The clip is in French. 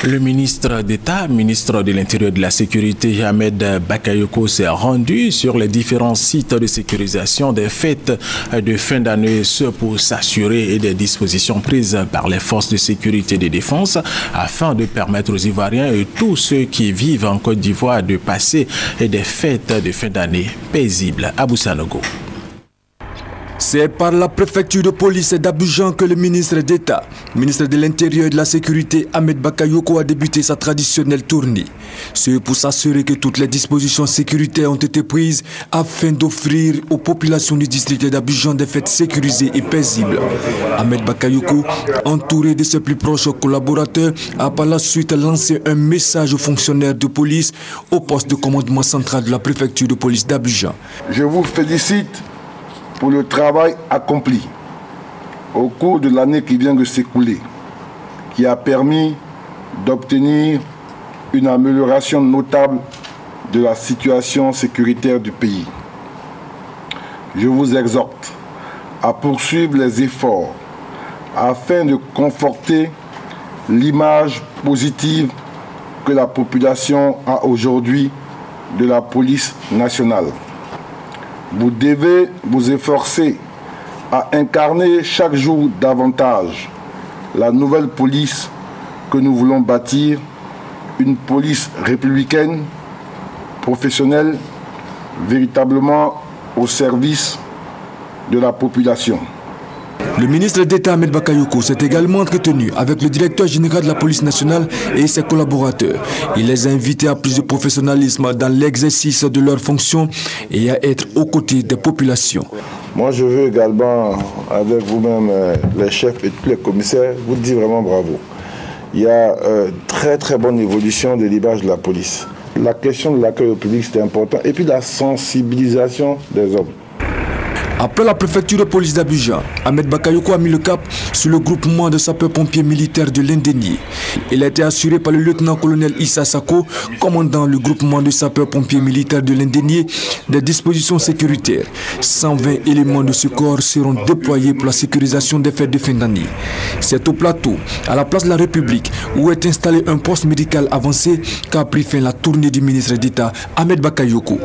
Le ministre d'État, ministre de l'Intérieur et de la Sécurité, Ahmed Bakayoko, s'est rendu sur les différents sites de sécurisation des fêtes de fin d'année, ce pour s'assurer des dispositions prises par les forces de sécurité et de défense afin de permettre aux Ivoiriens et tous ceux qui vivent en Côte d'Ivoire de passer des fêtes de fin d'année paisibles. Abou Sanogo. C'est par la préfecture de police d'Abidjan que le ministre d'État, ministre de l'Intérieur et de la Sécurité, Ahmed Bakayoko, a débuté sa traditionnelle tournée. C'est pour s'assurer que toutes les dispositions sécuritaires ont été prises afin d'offrir aux populations du district d'Abidjan des fêtes sécurisées et paisibles. Ahmed Bakayoko, entouré de ses plus proches collaborateurs, a par la suite lancé un message aux fonctionnaires de police au poste de commandement central de la préfecture de police d'Abidjan. Je vous félicite pour le travail accompli au cours de l'année qui vient de s'écouler, qui a permis d'obtenir une amélioration notable de la situation sécuritaire du pays. Je vous exhorte à poursuivre les efforts afin de conforter l'image positive que la population a aujourd'hui de la police nationale. Vous devez vous efforcer à incarner chaque jour davantage la nouvelle police que nous voulons bâtir, une police républicaine, professionnelle, véritablement au service de la population. Le ministre d'État Ahmed Bakayoko s'est également entretenu avec le directeur général de la police nationale et ses collaborateurs. Il les a invités à plus de professionnalisme dans l'exercice de leurs fonctions et à être aux côtés des populations. Moi, je veux également, avec vous-même, les chefs et tous les commissaires, vous dire vraiment bravo. Il y a très bonne évolution de l'image de la police. La question de l'accueil au public, c'est important. Et puis la sensibilisation des hommes. Après la préfecture de police d'Abidjan, Ahmed Bakayoko a mis le cap sur le groupement de sapeurs-pompiers militaires de l'Indénié. Il a été assuré par le lieutenant-colonel Issa Sako, commandant le groupement de sapeurs-pompiers militaires de l'Indénié, des dispositions sécuritaires. 120 éléments de secours seront déployés pour la sécurisation des fêtes de fin d'année. C'est au plateau, à la place de la République, où est installé un poste médical avancé qu'a pris fin la tournée du ministre d'État Ahmed Bakayoko.